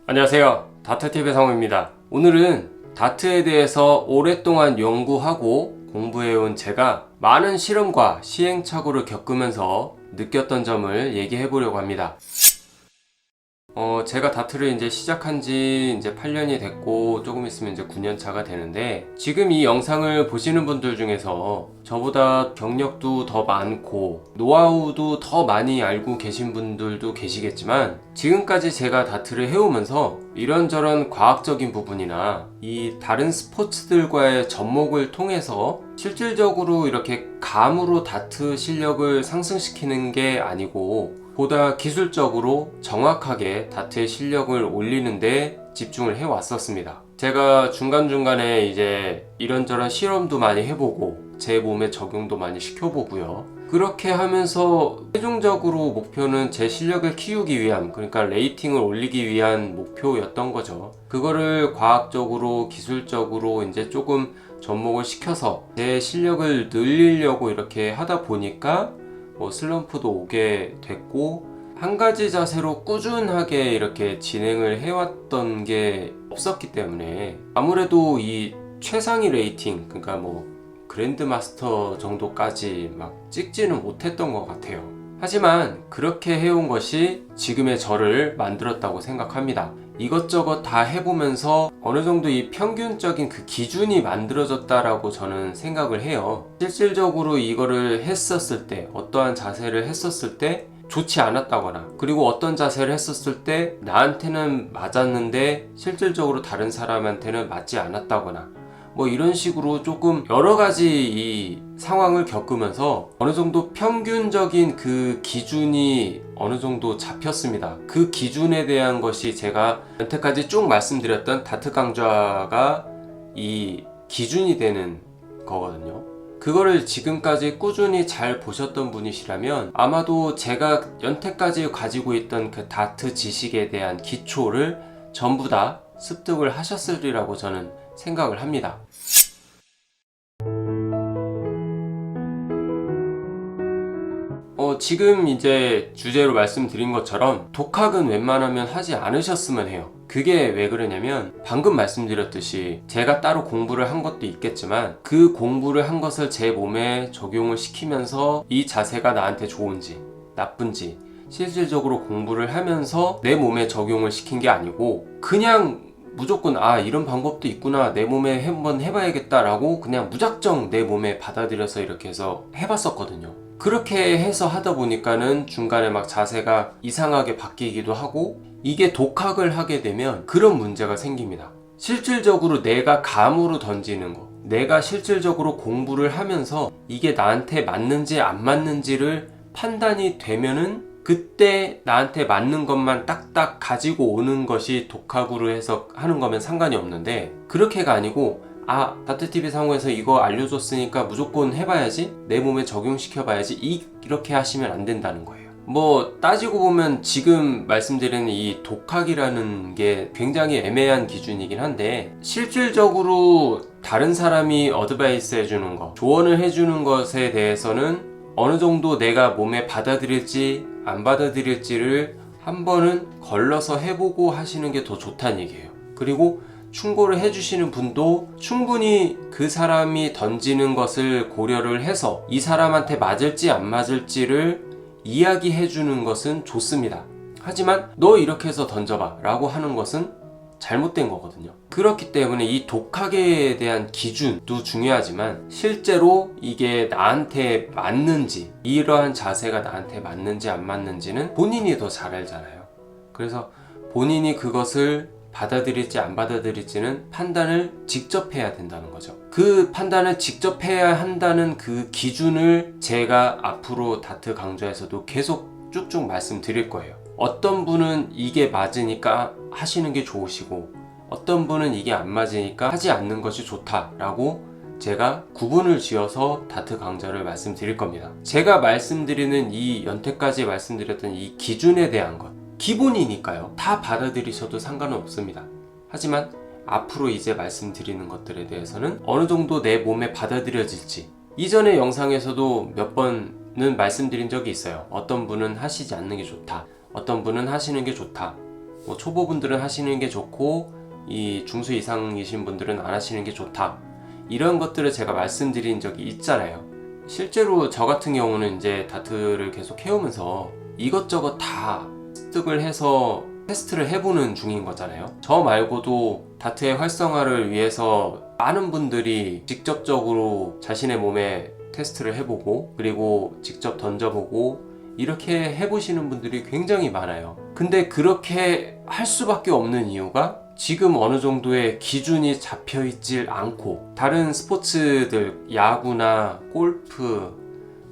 안녕하세요, 다트TV의 성우입니다. 오늘은 다트에 대해서 오랫동안 연구하고 공부해온 제가 많은 실험과 시행착오를 겪으면서 느꼈던 점을 얘기해 보려고 합니다. 제가 다트를 이제 시작한 지 이제 8년이 됐고 조금 있으면 이제 9년 차가 되는데, 지금 이 영상을 보시는 분들 중에서 저보다 경력도 더 많고 노하우도 더 많이 알고 계신 분들도 계시겠지만, 지금까지 제가 다트를 해오면서 이런저런 과학적인 부분이나 이 다른 스포츠들과의 접목을 통해서 실질적으로 이렇게 감으로 다트 실력을 상승시키는 게 아니고 보다 기술적으로 정확하게 다트의 실력을 올리는데 집중을 해왔었습니다. 제가 중간중간에 이제 이런저런 실험도 많이 해보고 제 몸에 적용도 많이 시켜보고요. 그렇게 하면서 최종적으로 목표는 제 실력을 키우기 위한, 그러니까 레이팅을 올리기 위한 목표였던 거죠. 그거를 과학적으로 기술적으로 이제 조금 접목을 시켜서 제 실력을 늘리려고 이렇게 하다 보니까 슬럼프도 오게 됐고, 한 가지 자세로 꾸준하게 이렇게 진행을 해왔던 게 없었기 때문에 아무래도 이 최상위 레이팅, 그러니까 그랜드마스터 정도까지 막 찍지는 못했던 것 같아요. 하지만 그렇게 해온 것이 지금의 저를 만들었다고 생각합니다. 이것저것 다 해보면서 어느 정도 이 평균적인 그 기준이 만들어졌다라고 저는 생각을 해요. 실질적으로 이거를 했었을 때, 어떠한 자세를 했었을 때 좋지 않았다거나, 그리고 어떤 자세를 했었을 때 나한테는 맞았는데 실질적으로 다른 사람한테는 맞지 않았다거나, 이런 식으로 조금 여러 가지 이 상황을 겪으면서 어느 정도 평균적인 그 기준이 어느 정도 잡혔습니다. 그 기준에 대한 것이 제가 여태까지 쭉 말씀드렸던 다트 강좌가 이 기준이 되는 거거든요. 그거를 지금까지 꾸준히 잘 보셨던 분이시라면 아마도 제가 여태까지 가지고 있던 그 다트 지식에 대한 기초를 전부 다 습득을 하셨으리라고 저는 생각을 합니다. 지금 이제 주제로 말씀드린 것처럼 독학은 웬만하면 하지 않으셨으면 해요. 그게 왜 그러냐면, 방금 말씀드렸듯이 제가 따로 공부를 한 것도 있겠지만 그 공부를 한 것을 제 몸에 적용을 시키면서 이 자세가 나한테 좋은지 나쁜지 실질적으로 공부를 하면서 내 몸에 적용을 시킨 게 아니고, 그냥 무조건 이런 방법도 있구나, 내 몸에 한번 해봐야겠다 라고 그냥 무작정 내 몸에 받아들여서 이렇게 해서 해봤었거든요. 그렇게 해서 하다 보니까는 중간에 막 자세가 이상하게 바뀌기도 하고, 이게 독학을 하게 되면 그런 문제가 생깁니다. 실질적으로 내가 감으로 던지는 거, 내가 실질적으로 공부를 하면서 이게 나한테 맞는지 안 맞는지를 판단이 되면은 그때 나한테 맞는 것만 딱딱 가지고 오는 것이 독학으로 해서 하는 거면 상관이 없는데, 그렇게가 아니고 다트TV 상호에서 이거 알려줬으니까 무조건 해봐야지, 내 몸에 적용시켜봐야지, 이렇게 하시면 안 된다는 거예요. 따지고 보면 지금 말씀드리는 이 독학이라는 게 굉장히 애매한 기준이긴 한데, 실질적으로 다른 사람이 어드바이스 해주는 거, 조언을 해주는 것에 대해서는 어느 정도 내가 몸에 받아들일지 안 받아들일지를 한 번은 걸러서 해보고 하시는 게 더 좋다는 얘기예요. 그리고 충고를 해주시는 분도 충분히 그 사람이 던지는 것을 고려를 해서 이 사람한테 맞을지 안 맞을지를 이야기해주는 것은 좋습니다. 하지만 너 이렇게 해서 던져봐 라고 하는 것은 잘못된 거거든요. 그렇기 때문에 이 독학에 대한 기준도 중요하지만, 실제로 이게 나한테 맞는지, 이러한 자세가 나한테 맞는지 안 맞는지는 본인이 더 잘 알잖아요. 그래서 본인이 그것을 받아들일지 안 받아들일지는 판단을 직접 해야 된다는 거죠. 그 판단을 직접 해야 한다는 그 기준을 제가 앞으로 다트 강좌에서도 계속 쭉쭉 말씀드릴 거예요. 어떤 분은 이게 맞으니까 하시는 게 좋으시고, 어떤 분은 이게 안 맞으니까 하지 않는 것이 좋다라고 제가 구분을 지어서 다트 강좌를 말씀드릴 겁니다. 제가 말씀드리는 이 여태까지 말씀드렸던 이 기준에 대한 것, 기본이니까요. 다 받아들이셔도 상관은 없습니다. 하지만 앞으로 이제 말씀드리는 것들에 대해서는 어느 정도 내 몸에 받아들여질지, 이전의 영상에서도 몇 번은 말씀드린 적이 있어요. 어떤 분은 하시지 않는 게 좋다, 어떤 분은 하시는 게 좋다. 뭐 초보분들은 하시는 게 좋고 이 중수 이상이신 분들은 안 하시는 게 좋다, 이런 것들을 제가 말씀드린 적이 있잖아요. 실제로 저 같은 경우는 이제 다트를 계속 해오면서 이것저것 다 습득을 해서 테스트를 해보는 중인 거잖아요. 저 말고도 다트의 활성화를 위해서 많은 분들이 직접적으로 자신의 몸에 테스트를 해보고 그리고 직접 던져보고 이렇게 해보시는 분들이 굉장히 많아요. 근데 그렇게 할 수밖에 없는 이유가 지금 어느 정도의 기준이 잡혀 있질 않고, 다른 스포츠들, 야구나 골프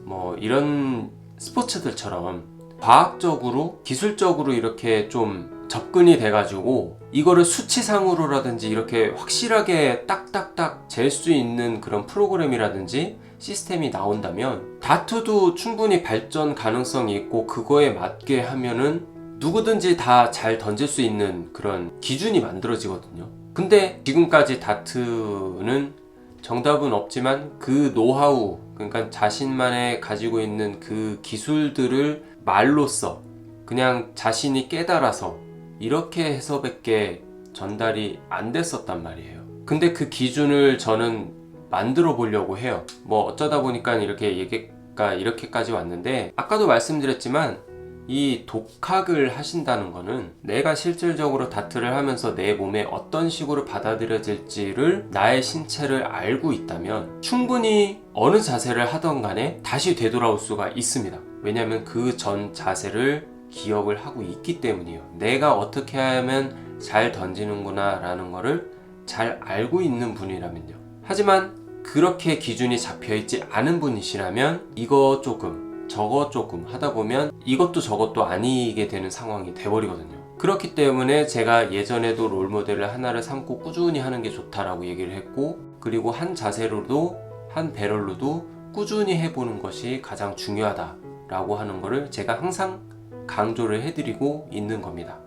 뭐 이런 스포츠들처럼 과학적으로 기술적으로 이렇게 좀 접근이 돼가지고 이거를 수치상으로라든지 이렇게 확실하게 딱딱딱 잴 수 있는 그런 프로그램이라든지 시스템이 나온다면 다트도 충분히 발전 가능성이 있고, 그거에 맞게 하면은 누구든지 다 잘 던질 수 있는 그런 기준이 만들어지거든요. 근데 지금까지 다트는 정답은 없지만 그 노하우, 그러니까 자신만의 가지고 있는 그 기술들을 말로써 그냥 자신이 깨달아서 이렇게 해서밖에 전달이 안 됐었단 말이에요. 근데 그 기준을 저는 만들어 보려고 해요. 뭐 어쩌다 보니까 이렇게 얘기가 이렇게까지 왔는데, 아까도 말씀드렸지만 이 독학을 하신다는 거는 내가 실질적으로 다트를 하면서 내 몸에 어떤 식으로 받아들여질지를, 나의 신체를 알고 있다면 충분히 어느 자세를 하던 간에 다시 되돌아올 수가 있습니다. 왜냐하면 그 전 자세를 기억을 하고 있기 때문이에요. 내가 어떻게 하면 잘 던지는구나 라는 거를 잘 알고 있는 분이라면요. 하지만 그렇게 기준이 잡혀있지 않은 분이시라면 이거 조금 저거 조금 하다 보면 이것도 저것도 아니게 되는 상황이 돼버리거든요. 그렇기 때문에 제가 예전에도 롤모델을 하나를 삼고 꾸준히 하는 게 좋다라고 얘기를 했고, 그리고 한 자세로도 한 배럴로도 꾸준히 해보는 것이 가장 중요하다라고 하는 거를 제가 항상 강조를 해드리고 있는 겁니다.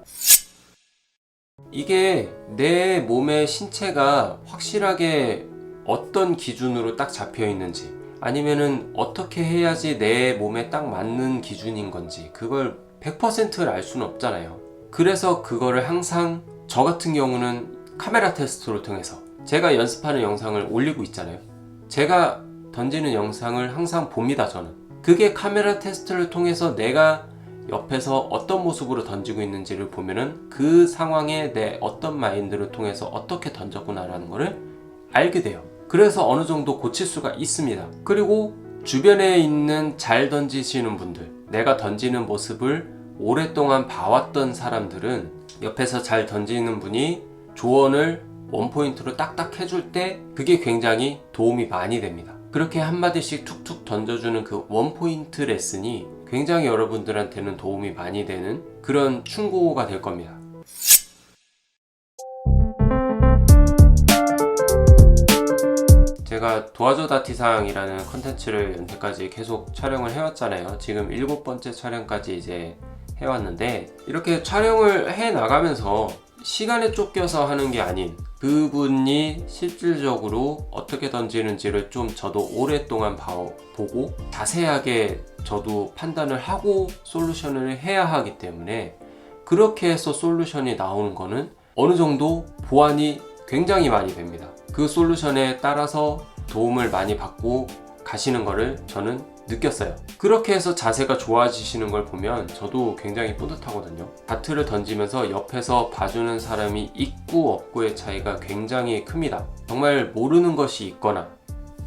이게 내 몸의 신체가 확실하게 어떤 기준으로 딱 잡혀 있는지, 아니면은 어떻게 해야지 내 몸에 딱 맞는 기준인 건지 그걸 100%를 알 수는 없잖아요. 그래서 그거를 항상 저 같은 경우는 카메라 테스트를 통해서 제가 연습하는 영상을 올리고 있잖아요. 제가 던지는 영상을 항상 봅니다. 저는 그게 카메라 테스트를 통해서 내가 옆에서 어떤 모습으로 던지고 있는지를 보면은 그 상황에 내 어떤 마인드를 통해서 어떻게 던졌구나라는 거를 알게 돼요. 그래서 어느 정도 고칠 수가 있습니다. 그리고 주변에 있는 잘 던지시는 분들, 내가 던지는 모습을 오랫동안 봐왔던 사람들은 옆에서 잘 던지는 분이 조언을 원포인트로 딱딱 해줄 때 그게 굉장히 도움이 많이 됩니다. 그렇게 한마디씩 툭툭 던져주는 그 원포인트 레슨이 굉장히 여러분들한테는 도움이 많이 되는 그런 충고가 될 겁니다. 제가 도와줘 다티상이라는 컨텐츠를 연태까지 계속 촬영을 해왔잖아요. 지금 7번째 촬영까지 이제 해왔는데, 이렇게 촬영을 해 나가면서 시간에 쫓겨서 하는 게 아닌 그분이 실질적으로 어떻게 던지는지를 좀 저도 오랫동안 보고 자세하게 저도 판단을 하고 솔루션을 해야 하기 때문에, 그렇게 해서 솔루션이 나오는 거는 어느 정도 보완이 굉장히 많이 됩니다. 그 솔루션에 따라서 도움을 많이 받고 가시는 거를 저는 느꼈어요. 그렇게 해서 자세가 좋아지시는 걸 보면 저도 굉장히 뿌듯하거든요. 다트를 던지면서 옆에서 봐주는 사람이 있고 없고의 차이가 굉장히 큽니다. 정말 모르는 것이 있거나,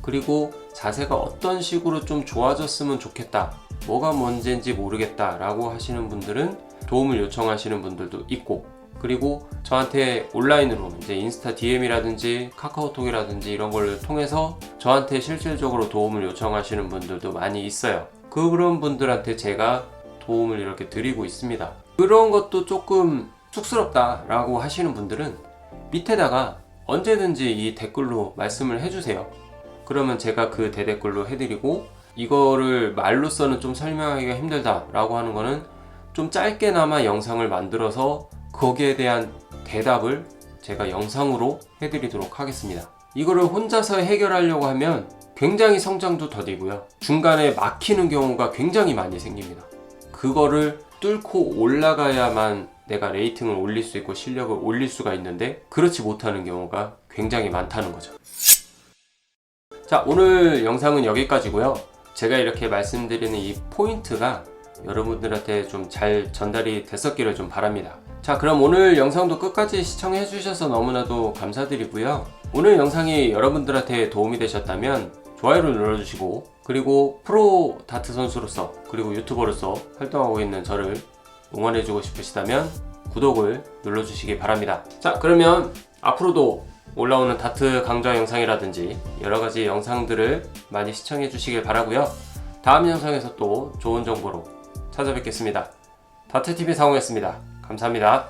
그리고 자세가 어떤 식으로 좀 좋아졌으면 좋겠다, 뭐가 문제인지 모르겠다 라고 하시는 분들은 도움을 요청하시는 분들도 있고, 그리고 저한테 온라인으로 이제 인스타 DM이라든지 카카오톡이라든지 이런 걸 통해서 저한테 실질적으로 도움을 요청하시는 분들도 많이 있어요. 그런 분들한테 제가 도움을 이렇게 드리고 있습니다. 그런 것도 조금 쑥스럽다 라고 하시는 분들은 밑에다가 언제든지 이 댓글로 말씀을 해주세요. 그러면 제가 그 대댓글로 해드리고, 이거를 말로서는 좀 설명하기가 힘들다 라고 하는 거는 좀 짧게나마 영상을 만들어서 거기에 대한 대답을 제가 영상으로 해드리도록 하겠습니다. 이거를 혼자서 해결하려고 하면 굉장히 성장도 더디고요, 중간에 막히는 경우가 굉장히 많이 생깁니다. 그거를 뚫고 올라가야만 내가 레이팅을 올릴 수 있고 실력을 올릴 수가 있는데 그렇지 못하는 경우가 굉장히 많다는 거죠. 자, 오늘 영상은 여기까지고요. 제가 이렇게 말씀드리는 이 포인트가 여러분들한테 좀 잘 전달이 됐었기를 좀 바랍니다. 자, 그럼 오늘 영상도 끝까지 시청해 주셔서 너무나도 감사드리고요. 오늘 영상이 여러분들한테 도움이 되셨다면 좋아요를 눌러주시고, 그리고 프로 다트 선수로서 그리고 유튜버로서 활동하고 있는 저를 응원해주고 싶으시다면 구독을 눌러주시기 바랍니다. 자, 그러면 앞으로도 올라오는 다트 강좌 영상이라든지 여러가지 영상들을 많이 시청해 주시길 바라고요. 다음 영상에서 또 좋은 정보로 찾아뵙겠습니다. 다트TV 상호였습니다. 감사합니다.